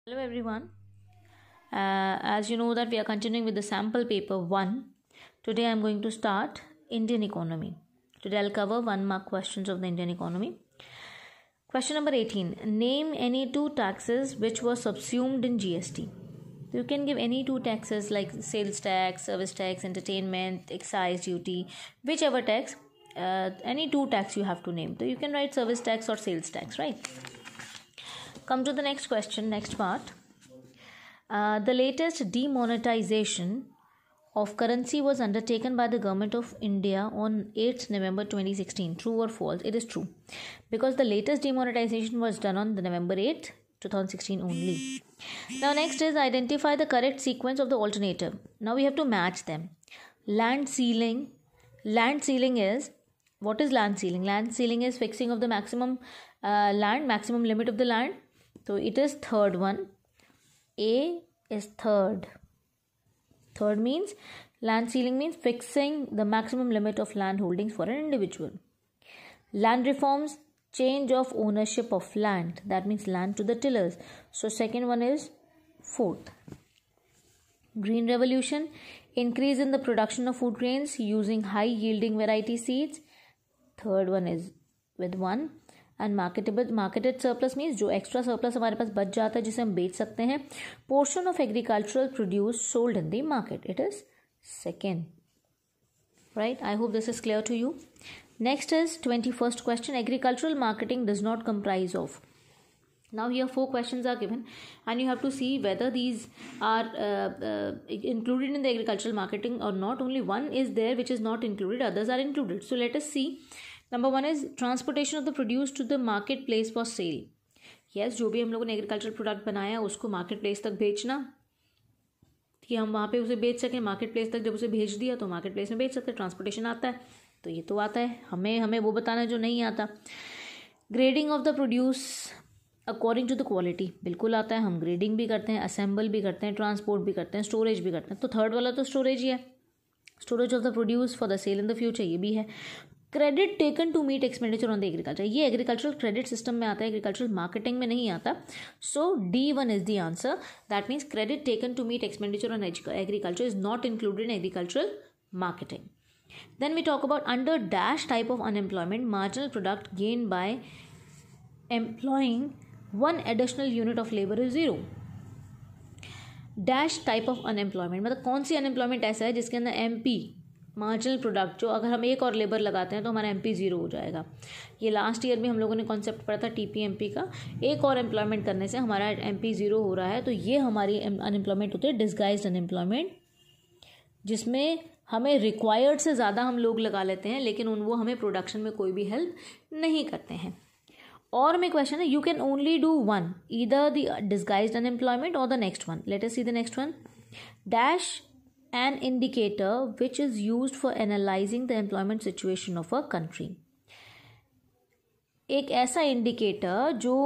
Hello everyone. As you know that we are continuing with the sample paper 1. Today I am going to start Indian economy. Today I'll cover 1 mark questions of the Indian economy. Question number 18. Name any 2 taxes which were subsumed in GST. So you can give any 2 taxes like sales tax, service tax, entertainment, excise duty, whichever tax, any 2 tax you have to name. So you can write service tax or sales tax, right? Come to the next question, next part. The latest demonetization of currency was undertaken by the government of India on 8th November 2016. True or false? It is true. Because the latest demonetization was done on the November 8th, 2016 only. Now next is identify the correct sequence of the alternative. Now we have to match them. Land ceiling. Land ceiling is, what is land ceiling? Land ceiling is fixing of the maximum maximum limit of the land. So it is third one. A is third. Third means land ceiling means fixing the maximum limit of land holdings for an individual. Land reforms, change of ownership of land. That means land to the tillers. So second one is fourth. Green revolution, increase in the production of food grains using high yielding variety seeds. Third one is with 1. And marketed surplus means जो extra surplus हमारे पास बच जाता है जिसे हम बेच सकते हैं. Portion of agricultural produce sold in the market. It is second. Right. I hope this is clear to you. Next is 21st question. Agricultural marketing does not comprise of. Now here 4 questions are given and you have to see whether these are included in the agricultural marketing or not. Only one is there which is not included, others are included. So let us see. Number 1 is transportation of the produce to the marketplace for sale. Yes, जो भी हम लोगों ने agriculture product बनाया उसको market place तक भेजना कि हम वहाँ पे उसे बेच सकें. मार्केट प्लेस तक जब उसे भेज दिया तो मार्केट प्लेस में बेच सकते हैं. ट्रांसपोर्टेशन आता है तो ये तो आता है. हमें वो बताना जो नहीं आता. Grading of the produce according to the quality बिल्कुल आता है. हम ग्रेडिंग भी करते हैं, असेंबल भी करते हैं, ट्रांसपोर्ट भी करते हैं, स्टोरेज भी करते हैं. तो थर्ड वाला तो स्टोरेज ही है. Storage of the produce for the sale in the future ये भी है. Credit taken to meet expenditure on the agriculture, ये एग्रीकल्चरल क्रेडिट सिस्टम में आता है, एग्रीकल्चरल मार्केटिंग में नहीं आता. So D1 is the answer. That means credit taken to meet expenditure on agriculture is not included in agricultural marketing. Then we talk about under dash type of unemployment marginal product gain bye employing 1 additional unit of labor is 0. Dash type of unemployment मतलब कौन सी unemployment ऐसा है जिसके अंदर MP marginal product जो अगर हम एक और लेबर लगाते हैं तो हमारा MP 0 हो जाएगा. ये लास्ट ईयर भी हम लोगों ने कॉन्सेप्ट पढ़ा था TPMP का. एक और एम्प्लॉयमेंट करने से हमारा MP 0 हो रहा है. तो ये हमारी अनएम्प्लॉयमेंट होती है डिस्गाइज्ड अनएम्प्लॉयमेंट, जिसमें हमें रिक्वायर्ड से ज़्यादा हम लोग लगा लेते हैं लेकिन वो हमें प्रोडक्शन में कोई भी हेल्प नहीं करते हैं. और में क्वेश्चन है, you can only do one, either the disguised unemployment और the next one. Let us see the next one. Dash an indicator which is used for analysing the employment situation of a country. एक ऐसा indicator जो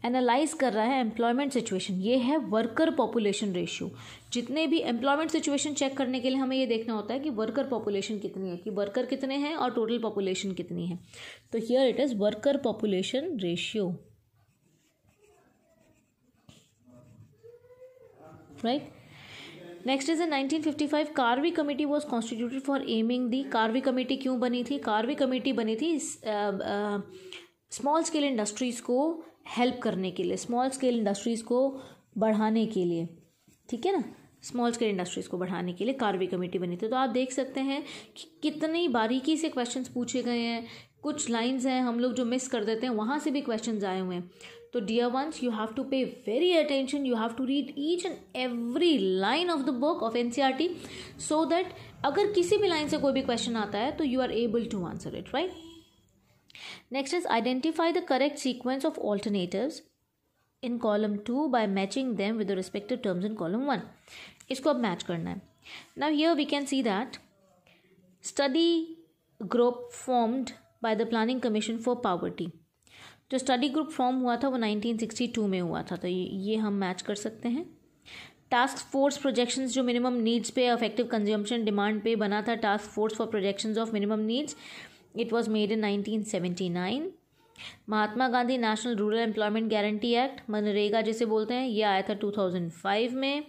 analyse कर रहा है employment situation, ये है worker population ratio. जितने भी एम्प्लॉयमेंट सिचुएशन चेक करने के लिए हमें ये देखना होता है कि वर्कर पॉपुलेशन कितनी है, कि वर्कर कितने हैं और टोटल पॉपुलेशन कितनी है. तो here it is worker population ratio. Right. Next is in 1955 Karve committee was constituted for aiming the. Karve committee क्यों बनी थी? कार्वी कमेटी बनी थी स्मॉल स्केल इंडस्ट्रीज को हेल्प करने के लिए, स्मॉल स्केल इंडस्ट्रीज़ को बढ़ाने के लिए. ठीक है ना, स्मॉल स्केल इंडस्ट्रीज़ को बढ़ाने के लिए कार्वी कमेटी बनी थी. तो आप देख सकते हैं कि कितनी बारीकी से क्वेश्चंस पूछे गए हैं. कुछ लाइंस हैं हम लोग जो मिस कर देते हैं, वहाँ से भी क्वेश्चंस आए हुए हैं. तो dear ones, you have to pay very attention. You have to read each and every line of the book of NCERT so that अगर किसी भी लाइन से कोई भी क्वेश्चन आता है तो you are able to answer it. Right. Next is identify the correct sequence of alternatives in column 2 by matching them with the respective terms in column 1. इसको अब मैच करना है. Now here we can see that study group formed by the Planning Commission for Poverty. जो study group form हुआ था वो 1962 में हुआ था. तो ये हम मैच कर सकते हैं. टास्क फोर्स प्रोजेक्शंस जो मिनिमम नीड्स पे, अफेक्टिव कंजम्पशन डिमांड पे बना था. Task force for projections of minimum needs. It was made in 1979. Mahatma Gandhi national rural employment guarantee act, MNREGA जिसे बोलते हैं, ये आया था 2005 में।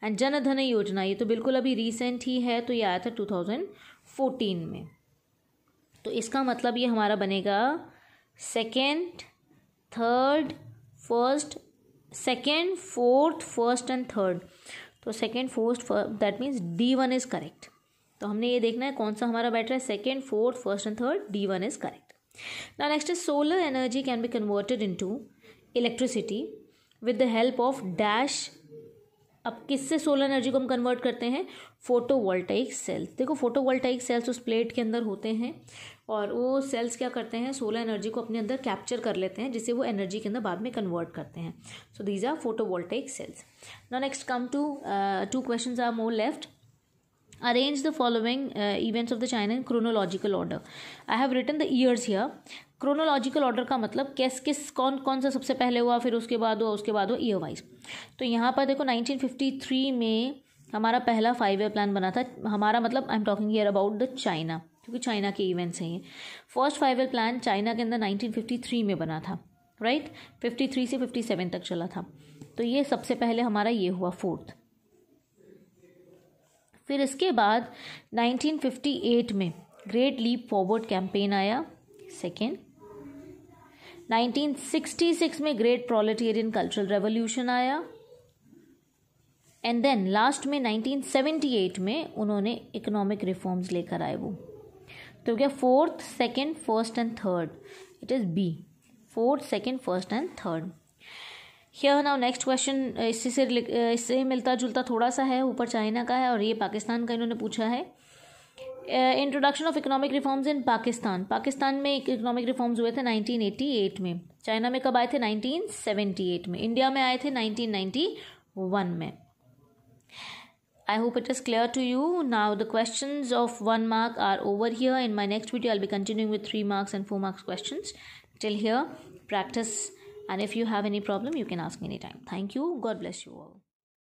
एंड जन धन योजना, ये तो बिल्कुल अभी रिसेंट ही है, तो ये आया था 2014 में। तो इसका मतलब ये हमारा बनेगा second, third, first, second, fourth, first and third. तो second, fourth, that means D1 is correct. तो हमने ये देखना है कौन सा हमारा बैठ रहा है, second, fourth, first and third, D1 is correct. Now next is solar energy can be converted into electricity with the help of dash। अब किससे सोलर एनर्जी को हम कन्वर्ट करते हैं, फोटोवोल्टाइक सेल्स। देखो फोटोवोल्टाइक सेल्स उस प्लेट के अंदर होते हैं और वो सेल्स क्या करते हैं, सोलर एनर्जी को अपने अंदर कैप्चर कर लेते हैं, जिसे वो एनर्जी के अंदर बाद में कन्वर्ट करते हैं। So these are photovoltaic cells. Now next come to 2 questions are more left. Arrange the following events of the China in chronological order. I have written the years here. Chronological order का मतलब कौन कौन सा सबसे पहले हुआ, फिर उसके बाद हुआ ईयर वाइज। तो यहाँ पर देखो 1953 में हमारा पहला 5 ईयर प्लान बना था। हमारा मतलब I am talking here about the China, क्योंकि चाइना के इवेंट्स हैं ये। फर्स्ट 5 ईयर प्लान चाइना के अंदर 1953 में बना था, राइट। 53 से 57 तक चला था। तो ये सबसे पहले हमारा ये हुआ फोर्थ। फिर इसके बाद 1958 में ग्रेट लीप फॉरवर्ड कैंपेन आया, सेकेंड। 1966 में ग्रेट प्रोलेटेरियन कल्चरल रेवोल्यूशन आया। एंड देन लास्ट में 1978 में उन्होंने इकोनॉमिक रिफॉर्म्स लेकर आए वो। तो क्या fourth, second, first and third, it is B, fourth, second, first and third. Here now next question इससे मिलता जुलता थोड़ा सा है, ऊपर चाइना का है और ये पाकिस्तान का इन्होंने पूछा है। Introduction of economic reforms in Pakistan. Pakistan में इकोनॉमिक रिफॉर्म्स हुए थे 1988 में। चाइना में कब आए थे, 1978 में। इंडिया में आए थे 1991 में। I hope it is clear to you. Now the questions of 1 mark are over here. In my next video I'll be continuing with 3 marks and 4 marks questions. Till here, practice. And if you have any problem, you can ask me anytime. Thank you. God bless you all.